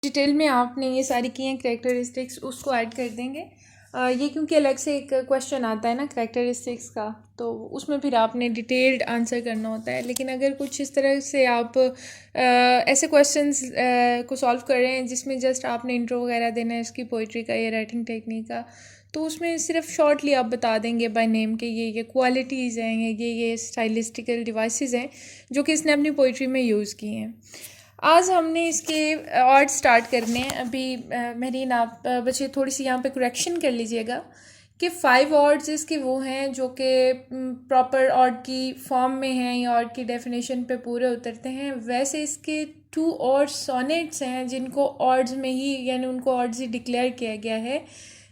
Detail में आपने ये सारी की हैं करेक्टरिस्टिक्स, उसको ऐड कर देंगे। ये क्योंकि अलग से एक क्वेश्चन आता है ना करेक्टरिस्टिक्स का, तो उसमें फिर आपने डिटेल्ड आंसर करना होता है। लेकिन अगर कुछ इस तरह से आप ऐसे क्वेश्चंस को सॉल्व कर रहे हैं जिसमें जस्ट आपने इंट्रो वगैरह देना है इसकी पोइट्री का या राइटिंग टेक्निक का, तो उसमें सिर्फ शॉर्टली आप बता देंगे बाय नेम के ये क्वालिटीज़ हैं, ये स्टाइलिस्टिकल डिवाइसेस हैं जो कि इसने अपनी पोइट्री में यूज़ की हैं। आज हमने इसके ऑड स्टार्ट करने हैं। अभी मेहरीन आप बच्चे थोड़ी सी यहाँ पे करेक्शन कर लीजिएगा कि 5 ऑड्स इसके वो हैं जो कि प्रॉपर ऑड की फॉर्म में हैं या ऑड की डेफिनेशन पे पूरे उतरते हैं। वैसे इसके 2 और सोनेट्स हैं जिनको ऑड्स में ही, यानी उनको ऑड्स ही डिक्लेयर किया गया है,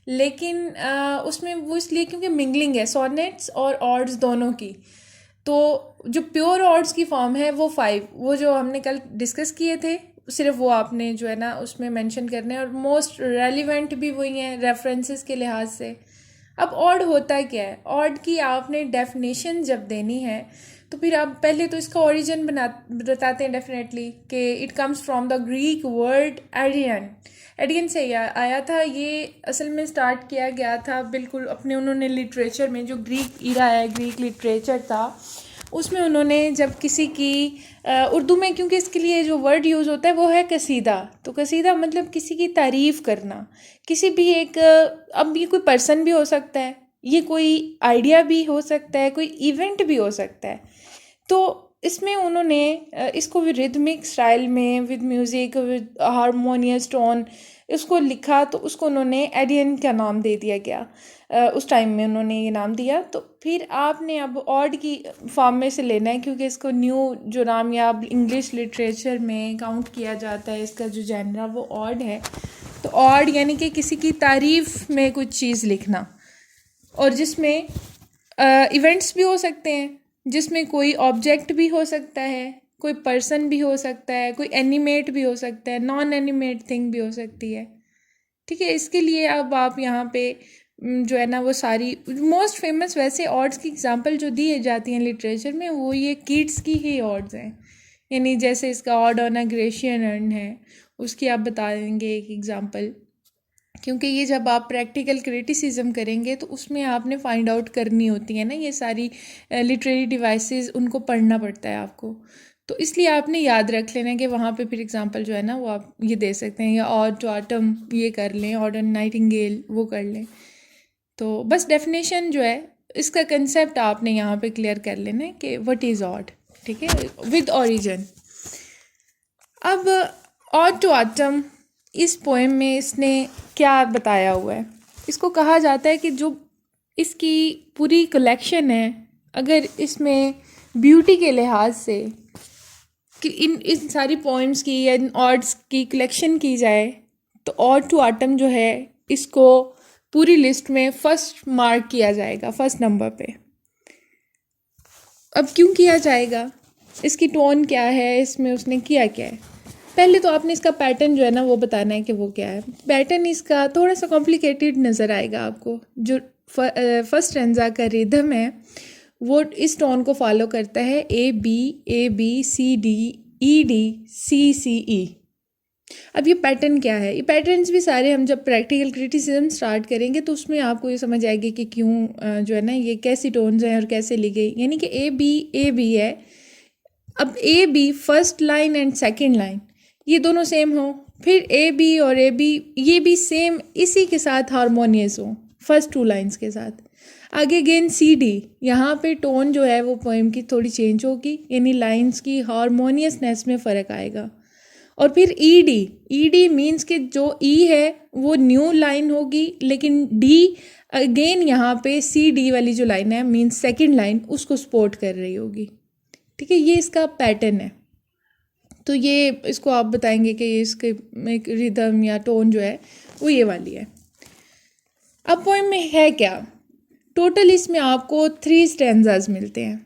लेकिन उसमें वो इसलिए क्योंकि मिंगलिंग है सोनेट्स और ऑड्स दोनों की। तो जो प्योर ऑड्स की फॉर्म है वो 5, वो जो हमने कल डिस्कस किए थे, सिर्फ वो आपने जो है ना उसमें मेंशन करने हैं, और मोस्ट रेलिवेंट भी वही हैं रेफरेंसेस के लिहाज से। अब ऑड होता क्या है? ऑड की आपने डेफिनेशन जब देनी है तो फिर आप पहले तो इसका ओरिजिन बताते हैं डेफिनेटली कि it comes from the Greek word aeidein. एडियन से आया था। ये असल में स्टार्ट किया गया था बिल्कुल अपने उन्होंने लिटरेचर में, जो ग्रीक ईरा है, ग्रीक लिटरेचर था, उसमें उन्होंने जब किसी की उर्दू में, क्योंकि इसके लिए जो वर्ड यूज़ होता है वो है कसीदा, तो कसीदा मतलब किसी की तारीफ़ करना, किसी भी एक अब ये कोई पर्सन भी हो सकता है, ये कोई आइडिया भी हो सकता है, कोई इवेंट भी हो सकता है। तो इसमें उन्होंने इसको भी रिदमिक स्टाइल में with music with harmonious tone इसको लिखा, तो उसको उन्होंने एडियन का नाम दे दिया गया। उस टाइम में उन्होंने ये नाम दिया। तो फिर आपने अब ऑड की फॉर्म में से लेना है, क्योंकि इसको न्यू जो नाम या इंग्लिश लिटरेचर में काउंट किया जाता है, इसका जो जेनरा वो ऑड है। तो ऑड यानी कि किसी की तारीफ़ में कुछ चीज़ लिखना, और जिसमें इवेंट्स भी हो सकते हैं, जिसमें कोई ऑब्जेक्ट भी हो सकता है, कोई पर्सन भी हो सकता है, कोई एनिमेट भी हो सकता है, नॉन एनिमेट थिंग भी हो सकती है। ठीक है, इसके लिए अब आप यहाँ पे जो है ना वो सारी मोस्ट फेमस वैसे ऑड्स की एग्जांपल जो दी जाती हैं लिटरेचर में वो ये कीट्स की ही ऑड्स हैं। यानी जैसे इसका odd on a Grecian earn है, उसकी आप बता देंगे एक एग्जांपल, क्योंकि ये जब आप प्रैक्टिकल क्रिटिसिज्म करेंगे तो उसमें आपने फाइंड आउट करनी होती है ना ये सारी लिटरेरी डिवाइसेस, उनको पढ़ना पड़ता है आपको। तो इसलिए आपने याद रख लेना कि वहाँ पे फिर एग्जांपल जो है ना वो आप ये दे सकते हैं, या ऑड टू ऑटम ये कर लें, ऑड ऑन नाइटिंगेल वो कर लें। तो बस डेफिनेशन जो है इसका कंसेप्ट आपने यहाँ पे क्लियर कर लेना है कि व्हाट इज़ ऑड, ठीक है, विद ओरिजिन। अब ऑड टू ऑटम इस पोएम में इसने क्या बताया हुआ है? इसको कहा जाता है कि जो इसकी पूरी कलेक्शन है, अगर इसमें ब्यूटी के लिहाज से कि इन सारी पोएम्स की या इन ऑड्स की कलेक्शन की जाए, तो ऑड टू ऑटम जो है इसको पूरी लिस्ट में फर्स्ट मार्क किया जाएगा, फर्स्ट नंबर पे। अब क्यों किया जाएगा? इसकी टोन क्या है, इसमें उसने किया क्या है? पहले तो आपने इसका पैटर्न जो है ना वो बताना है कि वो क्या है। पैटर्न इसका थोड़ा सा कॉम्प्लिकेटेड नज़र आएगा आपको। जो फर्स्ट स्टैंजा का रिदम है वो इस टोन को फॉलो करता है, A B C D E D C C E. अब ये पैटर्न क्या है? ये पैटर्न्स भी सारे हम जब प्रैक्टिकल क्रिटिसिज्म स्टार्ट करेंगे तो उसमें आपको ये समझ आएगी कि क्यों जो है ना ये कैसी टोन्स हैं और कैसे ली गई। यानी कि ए बी है। अब A B first line and second line ये दोनों सेम हो, फिर ए बी और ए बी ये भी सेम इसी के साथ हारमोनियस हो फर्स्ट 2 लाइंस के साथ। आगे अगेन सी डी, यहाँ पे टोन जो है वो पोएम की थोड़ी चेंज होगी, यानी लाइंस की हारमोनियसनेस में फ़र्क आएगा। और फिर ई डी मीन्स कि जो ई है वो न्यू लाइन होगी, लेकिन डी अगेन यहाँ पे सी डी वाली जो लाइन है मीन्स सेकेंड लाइन उसको सपोर्ट कर रही होगी। ठीक है, ये इसका पैटर्न है। तो ये इसको आप बताएंगे कि इसके एक रिदम या टोन जो है वो ये वाली है। अब पोएम में है क्या? टोटल इसमें आपको 3 स्टैंजाज मिलते हैं।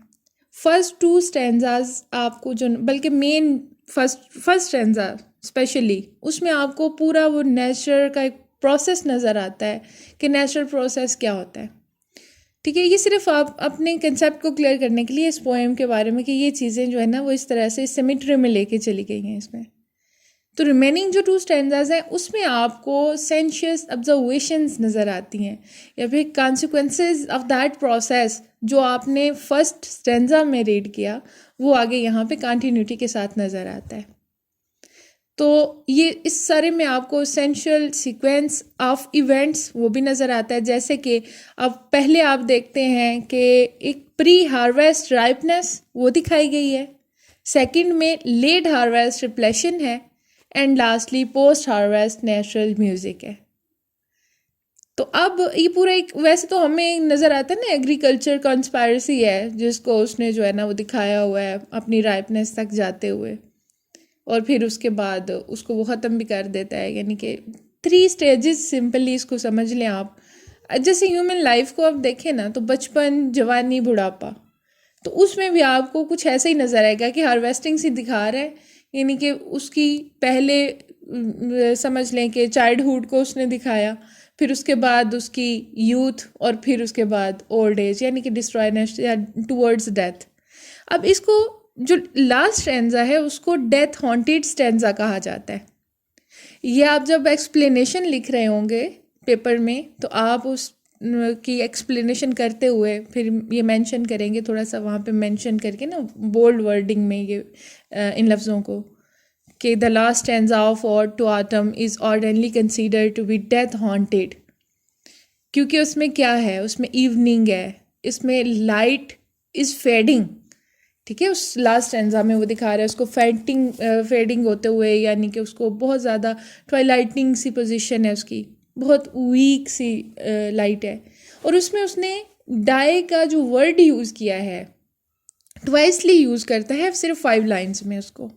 फर्स्ट 2 स्टैंजाज आपको जो, बल्कि मेन फर्स्ट स्टैंजा स्पेशली, उसमें आपको पूरा वो नेचर का एक प्रोसेस नज़र आता है कि नेचुरल प्रोसेस क्या होता है। ठीक है, ये सिर्फ आप अपने कंसेप्ट को क्लियर करने के लिए इस पोएम के बारे में कि ये चीज़ें जो है ना वो इस तरह से सिमेट्री में लेके चली गई हैं इसमें। तो रिमेनिंग जो 2 स्टैंजाज हैं उसमें आपको सेंशियस ऑब्जर्वेशंस नज़र आती हैं या फिर कॉन्सिक्वेंसेस ऑफ दैट प्रोसेस जो आपने फर्स्ट स्टैंजा में रीड किया वो आगे यहाँ पे कंटिन्यूटी के साथ नज़र आता है। तो ये इस सारे में आपको एसेंशियल सीक्वेंस ऑफ इवेंट्स वो भी नज़र आता है, जैसे कि अब पहले आप देखते हैं कि एक प्री हार्वेस्ट राइपनेस वो दिखाई गई है, सेकंड में लेट हार्वेस्ट रिप्लेशन है and lastly post harvest natural music है। तो अब ये पूरा एक वैसे तो हमें नज़र आता है ना एग्रीकल्चर कॉन्स्पायरेसी है जिसको उसने जो है ना वो दिखाया हुआ है अपनी राइपनेस तक जाते हुए और फिर उसके बाद उसको वो ख़त्म भी कर देता है। यानी कि 3 स्टेजेस सिंपली इसको समझ लें आप। जैसे ह्यूमन लाइफ को आप देखें ना तो बचपन, जवानी, बुढ़ापा, तो उसमें भी आपको कुछ ऐसा ही नज़र आएगा कि हार्वेस्टिंग से दिखा रहा है। यानी कि उसकी पहले समझ लें कि चाइल्डहुड को उसने दिखाया, फिर उसके बाद उसकी यूथ और फिर उसके बाद ओल्ड एज यानी कि डिस्ट्रॉयनेस या टूवर्ड्स डेथ। अब इसको जो लास्ट स्टैंजा है उसको डेथ हॉन्टेड स्टैंजा कहा जाता है। ये आप जब एक्सप्लेनेशन लिख रहे होंगे पेपर में तो आप उस की एक्सप्लेनेशन करते हुए फिर ये मेंशन करेंगे, थोड़ा सा वहाँ पे मेंशन करके ना बोल्ड वर्डिंग में ये इन लफ्ज़ों को कि the last stanza of ode to autumn is ordinarily considered to be death haunted, क्योंकि उसमें क्या है, उसमें इवनिंग है, इसमें लाइट इज़ फेडिंग। ठीक है, उस लास्ट स्टैंजा में वो दिखा रहा है उसको फेडिंग होते हुए, यानी कि उसको बहुत ज़्यादा ट्वाइलाइटनिंग सी पोजीशन है उसकी, बहुत वीक सी लाइट है। और उसमें उसने डाई का जो वर्ड यूज़ किया है ट्वाइसली यूज़ करता है सिर्फ 5 लाइन्स में उसको।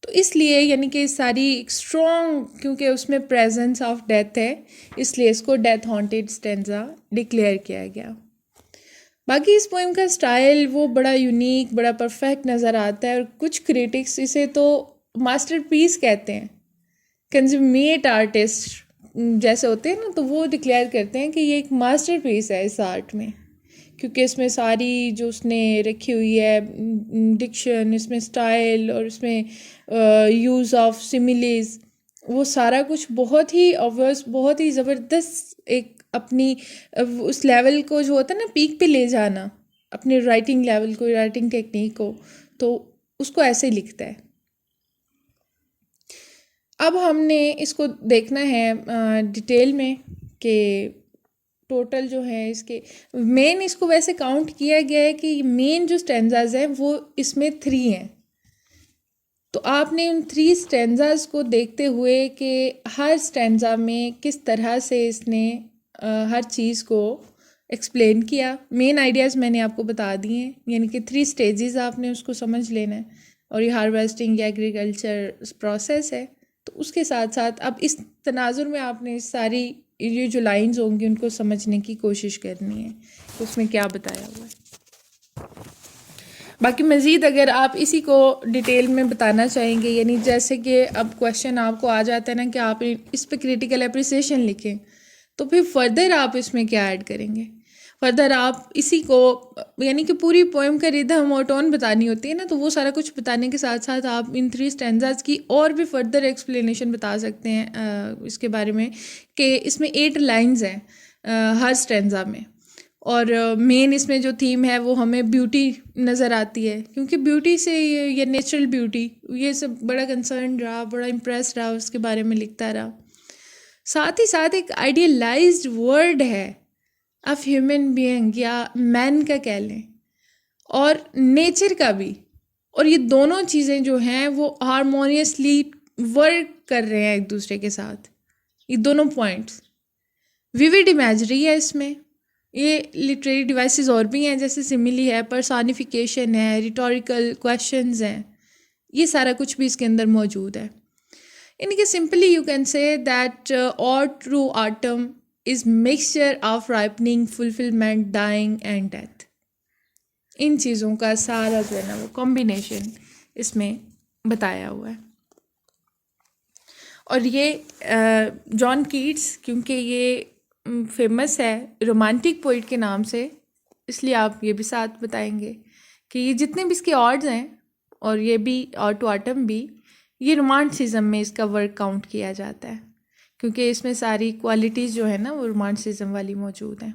तो इसलिए यानी कि सारी स्ट्रॉन्ग, क्योंकि उसमें प्रेजेंस ऑफ डेथ है इसलिए इसको डेथ हॉन्टेड स्टैंजा डिक्लेयर किया गया। बाकी इस पोएम का स्टाइल वो बड़ा यूनिक, बड़ा परफेक्ट नज़र आता है और कुछ क्रिटिक्स इसे तो मास्टरपीस कहते हैं। कंज्यूमेट आर्टिस्ट जैसे होते हैं ना तो वो डिक्लेयर करते हैं कि ये एक मास्टरपीस है इस आर्ट में, क्योंकि इसमें सारी जो उसने रखी हुई है डिक्शन, इसमें स्टाइल और इसमें यूज़ ऑफ सिमिलीज, वो सारा कुछ बहुत ही ऑब्वियस, बहुत ही ज़बरदस्त एक अपनी उस लेवल को जो होता है ना पीक पे ले जाना, अपने राइटिंग लेवल को, राइटिंग टेक्निक को, तो उसको ऐसे ही लिखता है। अब हमने इसको देखना है डिटेल में कि टोटल जो है इसके मेन, इसको वैसे काउंट किया गया है कि मेन जो स्टैंजाज हैं वो इसमें 3 हैं। तो आपने उन 3 स्टैंजाज को देखते हुए कि हर स्टैंजा में किस तरह से इसने हर चीज़ को एक्सप्लेन किया। मेन आइडियाज़ मैंने आपको बता दिए हैं, यानी कि 3 स्टेजेस आपने उसको समझ लेना है और ये हार्वेस्टिंग या एग्रीकल्चर प्रोसेस है। तो उसके साथ साथ अब इस तनाजुर में आपने सारी ये जो लाइंस होंगी उनको समझने की कोशिश करनी है तो उसमें क्या बताया हुआ है। बाकी मज़ीद अगर आप इसी को डिटेल में बताना चाहेंगे, यानी जैसे कि अब क्वेश्चन आपको आ जाता है ना कि आप इस पे क्रिटिकल एप्रिसिएशन लिखें, तो फिर फर्दर आप इसमें क्या ऐड करेंगे। फर्दर आप इसी को यानी कि पूरी पोएम का रिदम और टोन बतानी होती है ना, तो वो सारा कुछ बताने के साथ साथ आप इन 3 स्टैंजाज की और भी फर्दर एक्सप्लेनेशन बता सकते हैं इसके बारे में कि इसमें 8 लाइंस हैं हर स्टैंजा में। और मेन इसमें जो थीम है वो हमें ब्यूटी नज़र आती है, क्योंकि ब्यूटी से ये नेचुरल ब्यूटी ये सब बड़ा कंसर्न रहा, बड़ा इम्प्रेस रहा, उसके बारे में लिखता रहा। साथ ही साथ एक आइडियलाइज्ड वर्ड है ऑफ ह्यूमन बीइंग या मैन का कह लें, और नेचर का भी, और ये दोनों चीज़ें जो हैं वो हारमोनियसली वर्क कर रहे हैं एक दूसरे के साथ। ये दोनों पॉइंट्स विविड इमेजरी है इसमें, ये लिटरेरी डिवाइसेस और भी हैं जैसे सिमिली है, पर्सोनिफिकेशन है, रिटोरिकल क्वेश्चंस हैं, ये सारा कुछ भी इसके अंदर मौजूद है। यानी कि simply you can say that और true autumn is mixture of ripening, fulfilment, dying and death. इन चीज़ों का सारा जो है ना वो कॉम्बिनेशन इसमें बताया हुआ है। और ये जॉन कीट्स, क्योंकि ये फेमस है रोमांटिक पोइट के नाम से, इसलिए आप ये भी साथ बताएंगे कि ये जितने भी इसके ऑड्स हैं और ये भी और टू ऑटम भी, ये रोमांटिसिज्म में इसका वर्क काउंट किया जाता है, क्योंकि इसमें सारी क्वालिटीज़ जो है ना वो रोमांटिसिज्म वाली मौजूद हैं।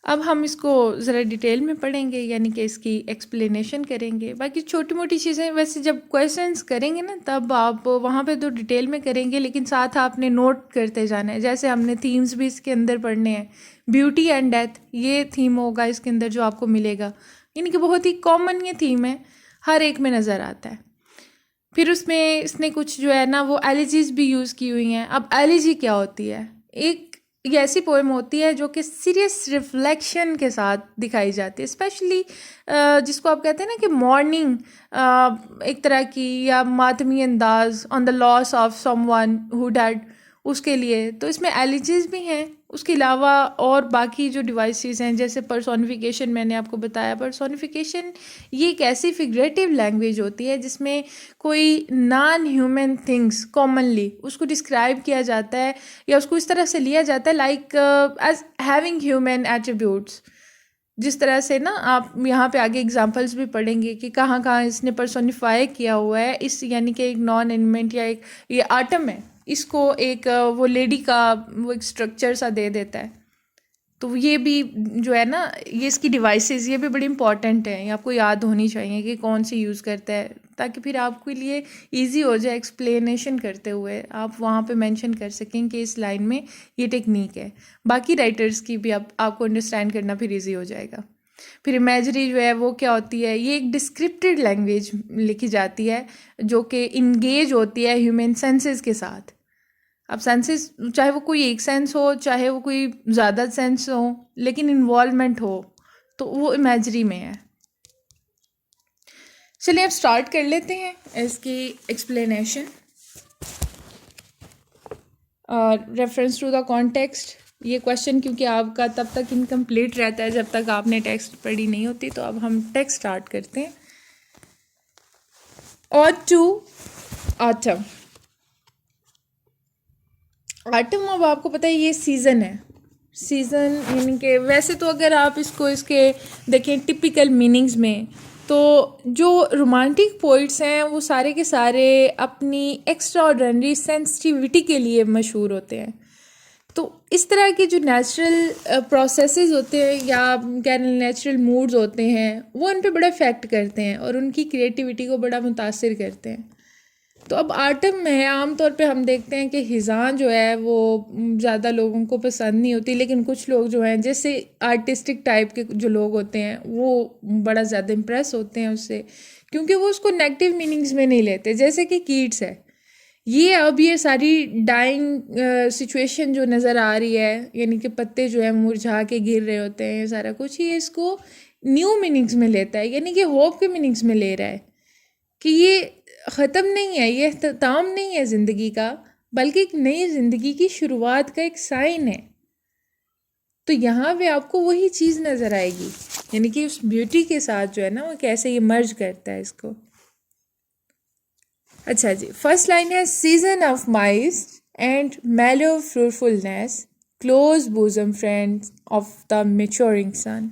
अब हम इसको ज़रा डिटेल में पढ़ेंगे, यानी कि इसकी एक्सप्लेनेशन करेंगे। बाकी छोटी मोटी चीज़ें वैसे जब क्वेश्चंस करेंगे ना तब आप वहाँ पे तो डिटेल में करेंगे, लेकिन साथ आपने नोट करते जाना है। जैसे हमने थीम्स भी इसके अंदर पढ़ने हैं, ब्यूटी एंड डेथ ये थीम होगा इसके अंदर जो आपको मिलेगा, यानी कि बहुत ही कॉमन ये थीम है, हर एक में नज़र आता है। फिर उसमें इसने कुछ जो है ना वो एलिजीज भी यूज़ की हुई हैं। अब एलिजी क्या होती है? एक ये ऐसी पोएम होती है जो कि सीरियस रिफ्लेक्शन के साथ दिखाई जाती है, स्पेशली जिसको आप कहते हैं ना कि मॉर्निंग एक तरह की, या मातमी अंदाज on the loss of someone who dad, उसके लिए। तो इसमें एलिजीज भी हैं। उसके अलावा और बाकी जो डिवाइसेस हैं, जैसे पर्सोनिफिकेशन, मैंने आपको बताया पर्सोनिफिकेशन ये एक ऐसी फिगरेटिव लैंग्वेज होती है जिसमें कोई नॉन ह्यूमन थिंग्स कॉमनली उसको डिस्क्राइब किया जाता है, या उसको इस तरह से लिया जाता है like as having human attributes. जिस तरह से ना आप यहाँ पे आगे एग्जांपल्स भी पढ़ेंगे कि कहाँ कहाँ इसने पर्सोनिफाई किया हुआ है इस, यानी कि एक नॉन एनिमेंट या एक ये आटम है, इसको एक वो लेडी का वो एक स्ट्रक्चर सा दे देता है। तो ये भी जो है ना ये इसकी डिवाइसेस ये भी बड़ी इंपॉर्टेंट है, ये आपको याद होनी चाहिए कि कौन सी यूज़ करता है, ताकि फिर आपके लिए इजी हो जाए एक्सप्लेनेशन करते हुए, आप वहाँ पे मेंशन कर सकें कि इस लाइन में ये टेक्निक है। बाकी राइटर्स की भी आपको अंडरस्टैंड करना फिर इजी हो जाएगा। फिर इमेजरी जो है वो क्या होती है? ये एक डिस्क्रिप्टिव लैंग्वेज लिखी जाती है जो कि इंगेज होती है ह्यूमन सेंसेस के साथ। अब सेंसेस चाहे वो कोई एक सेंस हो, चाहे वो कोई ज़्यादा सेंस हो, लेकिन इन्वॉल्वमेंट हो, तो वो इमेजरी में है। चलिए अब स्टार्ट कर लेते हैं इसकी explanation. Reference to the context, ये क्वेश्चन क्योंकि आपका तब तक इनकम्प्लीट रहता है जब तक आपने टेक्स्ट पढ़ी नहीं होती, तो अब हम टेक्स्ट स्टार्ट करते हैं। Odd to autumn. ऑटम, अब आपको पता है ये सीज़न है। सीज़न यानी कि वैसे तो अगर आप इसको इसके देखें टिपिकल मीनिंग्स में, तो जो रोमांटिक पोइट्स हैं वो सारे के सारे अपनी एक्स्ट्रा ऑर्डिनरी सेंसिटिविटी के लिए मशहूर होते हैं। तो इस तरह के जो नेचुरल प्रोसेसेस होते हैं या कह रहे नेचुरल मूड्स होते हैं वो उन पे बड़ा इफ़ेक्ट करते हैं और उनकी क्रिएटिविटी को बड़ा मुतासिर करते हैं। तो अब आटम में आमतौर पे हम देखते हैं कि हिज़ां जो है वो ज़्यादा लोगों को पसंद नहीं होती, लेकिन कुछ लोग जो हैं जैसे आर्टिस्टिक टाइप के जो लोग होते हैं वो बड़ा ज़्यादा इम्प्रेस होते हैं उससे, क्योंकि वो उसको नेगेटिव मीनिंग्स में नहीं लेते। जैसे कि कीट्स है, ये अब ये सारी डाइंग सिचुएशन जो नज़र आ रही है, यानी कि पत्ते जो है मुरझा के गिर रहे होते हैं, ये सारा कुछ ये इसको न्यू मीनिंग्स में लेता है, यानी कि होप के मीनिंग्स में ले रहा है कि ये ख़त्म नहीं है, ये अख्ताम नहीं है ज़िंदगी का, बल्कि एक नई ज़िंदगी की शुरुआत का एक साइन है। तो यहाँ पे आपको वही चीज़ नज़र आएगी, यानी कि उस ब्यूटी के साथ जो है ना वो कैसे ये मर्ज करता है इसको। अच्छा जी, फर्स्ट लाइन है season of mists and mellow fruitfulness, close bosom friends of the maturing sun.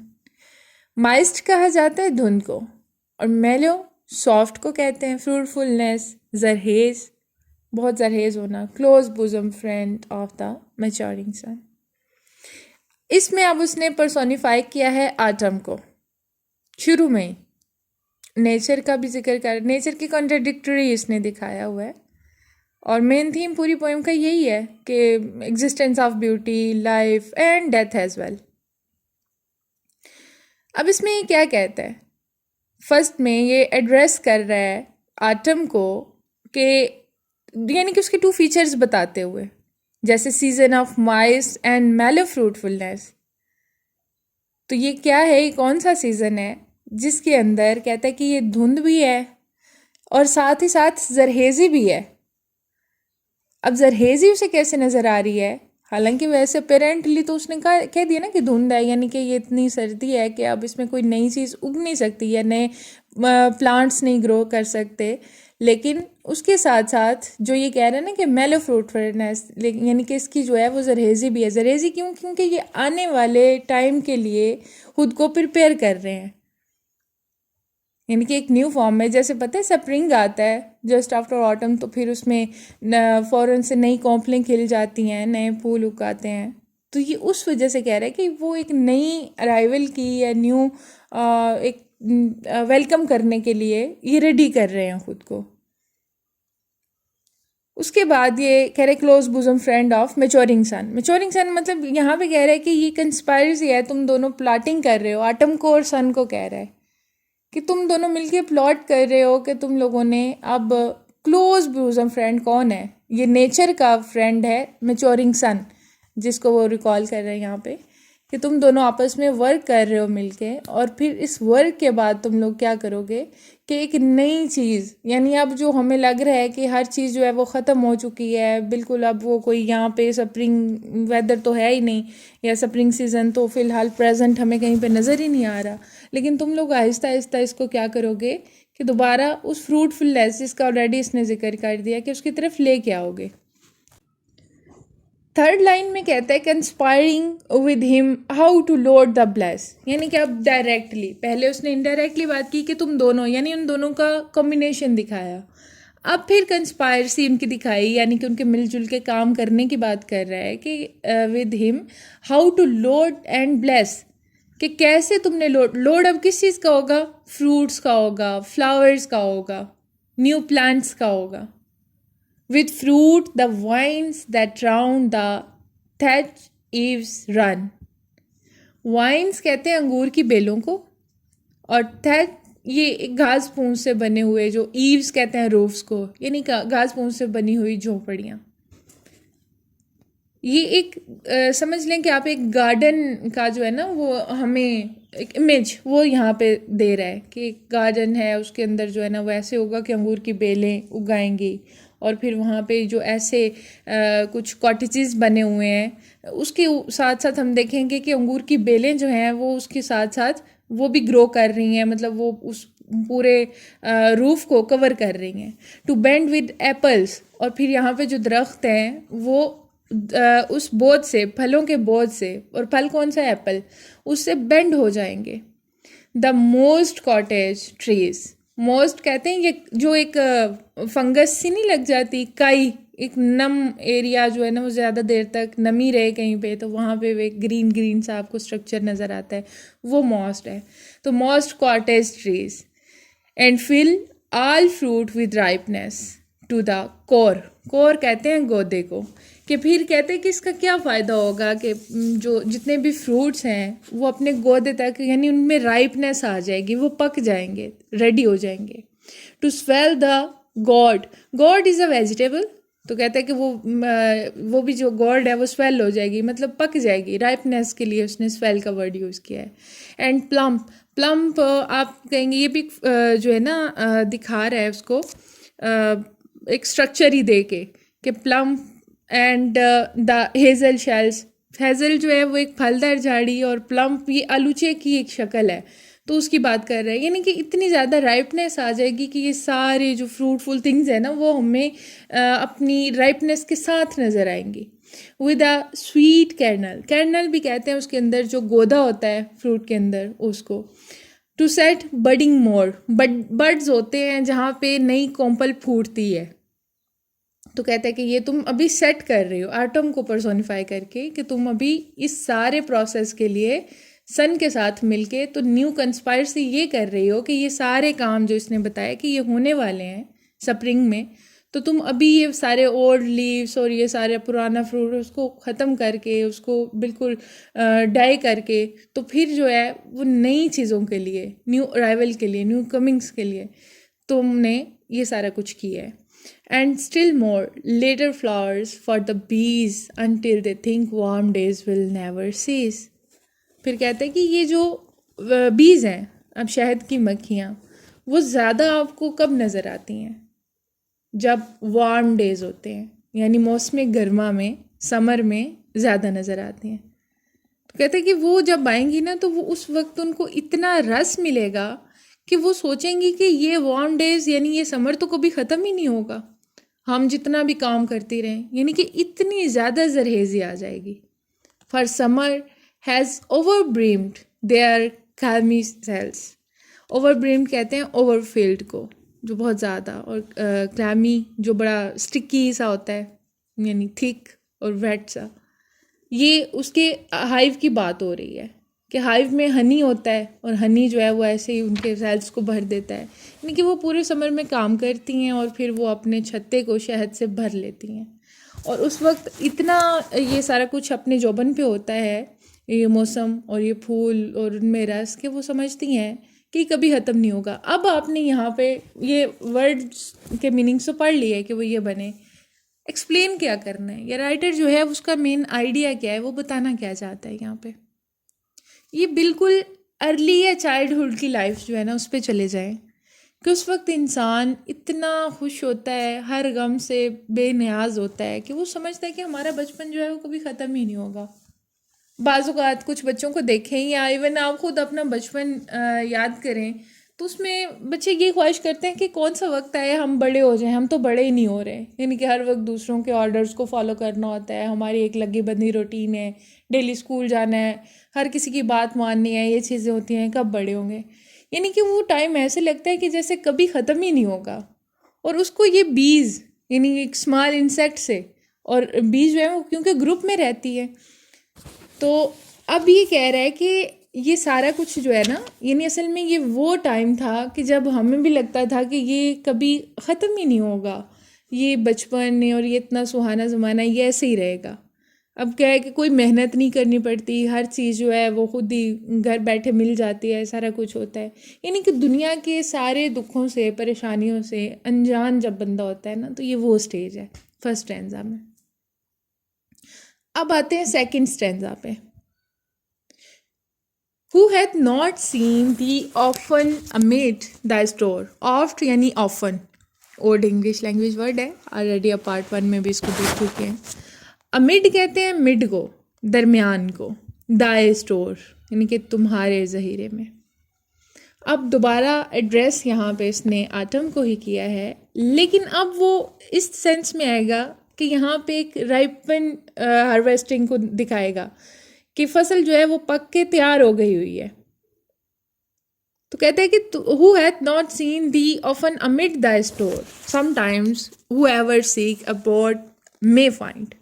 Mist कहा जाता है धुंध को, और मेलो सॉफ्ट को कहते हैं, फ्रूटफुलनेस जरहेज, बहुत जरहेज होना, close bosom friend of the maturing sun. इसमें अब उसने पर्सोनिफाई किया है आटम को। शुरू में ही नेचर का भी जिक्र कर, नेचर की कॉन्ट्राडिक्टरी इसने दिखाया हुआ है, और मेन थीम पूरी पोएम का यही है कि existence of beauty, life and death as well. अब इसमें ये क्या कहता है? फर्स्ट में ये एड्रेस कर रहा है आटम को कि यानी कि उसके टू फीचर्स बताते हुए, जैसे season of mists and mellow fruitfulness. तो ये क्या है, ये कौन सा सीज़न है जिसके अंदर कहता है कि ये धुंध भी है और साथ ही साथ जरहेज़ी भी है। अब जरहेज़ी उसे कैसे नज़र आ रही है? हालांकि वैसे अपेरेंटली तो उसने कह दिया ना कि धुंध है, यानी कि ये इतनी सर्दी है कि अब इसमें कोई नई चीज़ उग नहीं सकती या नए प्लांट्स नहीं ग्रो कर सकते। लेकिन उसके साथ साथ जो ये कह रहे हैं ना कि मेलो फ्रूटफुलनेस, यानी कि इसकी जो है वो जरहेज़ी भी है। जरहेज़ी क्यों? क्योंकि ये आने वाले टाइम के लिए खुद को प्रिपेयर कर रहे हैं। यानी कि एक न्यू फॉर्म में, जैसे पता है स्प्रिंग आता है जस्ट आफ्टर ऑटम, तो फिर उसमें फ़ौरन से नई कॉम्पलें खिल जाती हैं, नए फूल उगाते हैं। तो ये उस वजह से कह रहा है कि वो एक नई अराइवल की या न्यू एक वेलकम करने के लिए ये रेडी कर रहे हैं खुद को। उसके बाद ये कह रहे close bosom friend of maturing sun. Maturing sun मतलब यहाँ पे कह रहा है कि ये कंस्पायरेसी है, तुम दोनों प्लॉटिंग कर रहे हो। आटम को और सन को कह रहा है कि तुम दोनों मिलके प्लॉट कर रहे हो कि तुम लोगों ने अब क्लोज बूजम फ्रेंड कौन है, ये नेचर का फ्रेंड है मैच्योरिंग सन, जिसको वो रिकॉल कर रहे हैं यहाँ पे कि तुम दोनों आपस में वर्क कर रहे हो मिलके, और फिर इस वर्क के बाद तुम लोग क्या करोगे कि एक नई चीज़, यानी अब जो हमें लग रहा है कि हर चीज़ जो है वो ख़त्म हो चुकी है बिल्कुल, अब वो कोई यहाँ पे स्प्रिंग वेदर तो है ही नहीं, या स्प्रिंग सीज़न तो फ़िलहाल प्रेजेंट हमें कहीं पे नज़र ही नहीं आ रहा, लेकिन तुम लोग आहिस्ता आहिस्ता इसको क्या करोगे कि दोबारा उस फ्रूटफुलनेस जिसका ऑलरेडी इसने जिक्र कर दिया कि उसकी तरफ लेके आओगे। थर्ड लाइन में कहता है conspiring with him how to load the bless, यानी कि अब डायरेक्टली, पहले उसने इनडायरेक्टली बात की कि तुम दोनों, यानी उन दोनों का कॉम्बिनेशन दिखाया, अब फिर कंस्पायरेसी उनकी दिखाई, यानी कि उनके मिलजुल के काम करने की बात कर रहा है कि with him how to load and bless, कि कैसे तुमने लोड अब किस चीज़ का होगा, फ्रूट्स का होगा, फ्लावर्स का होगा, न्यू प्लांट्स का होगा। With fruit the vines that round the thatched eaves run. Vines कहते हैं अंगूर की बेलों को, और थैच ये एक घास फूस से बने हुए, जो ईव्स कहते हैं रूफ्स को, यानी घास फूस से बनी हुई झोपड़ियाँ। ये एक समझ लें कि आप एक गार्डन का जो है ना वो हमें एक इमेज वो यहाँ पे दे रहा है कि एक गार्डन है, उसके अंदर जो है ना वो ऐसे होगा कि अंगूर की बेलें उगाएंगी, और फिर वहाँ पे जो ऐसे कुछ कॉटेजेस बने हुए हैं, उसके साथ साथ हम देखेंगे कि अंगूर की बेलें जो हैं वो उसके साथ साथ वो भी ग्रो कर रही हैं, मतलब वो उस पूरे रूफ को कवर कर रही हैं। टू बेंड विद एप्पल्स, और फिर यहाँ पे जो दरख्त हैं वो उस बोझ से, फलों के बोझ से, और फल कौन सा, एप्पल, उससे बेंड हो जाएंगे। The most cottage trees, most कहते हैं ये जो एक फंगस सी नहीं लग जाती, काई, एक नम एरिया जो है ना वो ज़्यादा देर तक नमी रहे कहीं पे, तो वहाँ पे वे ग्रीन ग्रीन सा आपको स्ट्रक्चर नज़र आता है, वो मॉस्ट है। तो mossed cottage trees and fill all fruit with ripeness to the core, core कहते हैं गोदे को, कि फिर कहते हैं कि इसका क्या फ़ायदा होगा कि जो जितने भी फ्रूट्स हैं वो अपने गोदे तक, यानी उनमें राइपनेस आ जाएगी, वो पक जाएंगे, रेडी हो जाएंगे। To swell the gourd, gourd is a vegetable, तो कहता है कि वो भी जो गॉड है वो स्वेल हो जाएगी, मतलब पक जाएगी, राइपनेस के लिए उसने स्वेल का वर्ड यूज़ किया है। एंड प्लम्प, प्लम्प आप कहेंगे ये भी जो है ना दिखा रहा है उसको एक स्ट्रक्चर ही दे के कि plump and the Hazel shells, Hazel जो है वो एक फलदार झाड़ी, और प्लम्प ये आलूचे की एक शक्ल है, तो उसकी बात कर रहे हैं, यानी कि इतनी ज़्यादा राइपनेस आ जाएगी कि ये सारे जो फ्रूटफुल थिंग्स हैं ना वो हमें अपनी राइपनेस के साथ नज़र आएंगी। With a sweet kernel, kernel भी कहते हैं उसके अंदर जो गोदा होता है फ्रूट के अंदर उसको। To set budding more, buds होते हैं जहाँ पे नई कोम्पल फूटती है, तो कहता है कि ये तुम अभी सेट कर रहे हो, आटम को पर्सोनिफाई करके, कि तुम अभी इस सारे प्रोसेस के लिए सन के साथ मिलके तो न्यू कंस्पायरेसी ये कर रही हो कि ये सारे काम जो इसने बताया कि ये होने वाले हैं स्प्रिंग में, तो तुम अभी ये सारे ओल्ड लीव्स और ये सारे पुराना फ्रूट उसको ख़त्म करके, उसको बिल्कुल डाई करके, तो फिर जो है वो नई चीज़ों के लिए, न्यू अराइवल के लिए, न्यू कमिंग्स के लिए तुमने ये सारा कुछ किया है। And still more later flowers for the bees until they think warm days will never cease. फिर कहते हैं कि ये जो बीज हैं, अब शहद की मक्खियाँ, वो ज़्यादा आपको कब नज़र आती हैं, जब वार्म डेज होते हैं, यानी मौसम गर्मा में, समर में ज़्यादा नज़र आती हैं। तो कहते हैं कि वो जब आएंगी ना तो वो उस वक्त उनको इतना रस मिलेगा कि वो सोचेंगी कि ये वार्म डेज, यानी ये समर तो कभी ख़त्म ही नहीं होगा, हम जितना भी काम करती रहें, यानी कि इतनी ज़्यादा जरहेज़ी आ जाएगी। For summer has overbrimmed their calmy cells, overbrimmed कहते हैं ओवरफिल्ड को, जो बहुत ज़्यादा, और क्लैमी जो बड़ा स्टिकी सा होता है, यानी थिक और वेट सा। ये उसके हाइव की बात हो रही है कि हाइव में हनी होता है और हनी जो है वो ऐसे ही उनके सेल्स को भर देता है, यानी कि वो पूरे समर में काम करती हैं और फिर वो अपने छत्ते को शहद से भर लेती हैं। और उस वक्त इतना ये सारा कुछ अपने जोबन पे होता है, ये मौसम और ये फूल और उनमें रस, कि वो समझती हैं कि कभी ख़त्म नहीं होगा। अब आपने यहाँ पे ये वर्ड्स के मीनिंग्स तो पढ़ लिए कि वो ये बने, एक्सप्लेन क्या करना है, या राइटर जो है उसका मेन आइडिया क्या है, वो बताना क्या चाहता है यहाँ पे। ये बिल्कुल अर्ली या चाइल्डहुड की लाइफ जो है ना उस पर चले जाएं कि उस वक्त इंसान इतना खुश होता है, हर गम से बेनियाज होता है कि वो समझता है कि हमारा बचपन जो है वो कभी ख़त्म ही नहीं होगा। बाज़-औक़ात कुछ बच्चों को देखें या इवन आप खुद अपना बचपन याद करें तो उसमें बच्चे ये ख्वाहिश करते हैं कि कौन सा वक्त आए हम बड़े हो जाएं, हम तो बड़े ही नहीं हो रहे, यानी कि हर वक्त दूसरों के ऑर्डर्स को फॉलो करना होता है, हमारी एक लगी बंधी रूटीन है, डेली स्कूल जाना है, हर किसी की बात माननी है, ये चीज़ें होती हैं, कब बड़े होंगे। यानी कि वो टाइम ऐसे लगता है कि जैसे कभी ख़त्म ही नहीं होगा। और उसको ये बीज, यानी एक स्मॉल इंसेक्ट से, और बीज जो है वो क्योंकि ग्रुप में रहती है, तो अब ये कह रहा है कि ये सारा कुछ जो है ना, यानी असल में ये वो टाइम था कि जब हमें भी लगता था कि ये कभी ख़त्म ही नहीं होगा, ये बचपन और ये इतना सुहाना ज़माना ये ऐसे ही रहेगा। अब क्या है कि कोई मेहनत नहीं करनी पड़ती, हर चीज़ जो है वो खुद ही घर बैठे मिल जाती है, सारा कुछ होता है। यानी कि दुनिया के सारे दुखों से, परेशानियों से अनजान जब बंदा होता है ना, तो ये वो स्टेज है फर्स्ट स्टैंजा में। अब आते हैं सेकंड स्टैंजा पे। Who hath not seen thee often amid thy store? Oft यानी often, old English language word है, ऑलरेडी अब पार्ट 1 में भी इसको देख चुके हैं। अमिड कहते हैं मिड को, दरमियान को, दाए स्टोर यानी कि तुम्हारे ज़हीरे में। अब दोबारा एड्रेस यहाँ पे इसने आटम को ही किया है, लेकिन अब वो इस सेंस में आएगा कि यहाँ पे एक राइपन हार्वेस्टिंग को दिखाएगा कि फसल जो है वो पक के तैयार हो गई हुई है। तो कहते हैं कि who hath not seen thee often amid thy store, sometimes whoever seek abroad may find।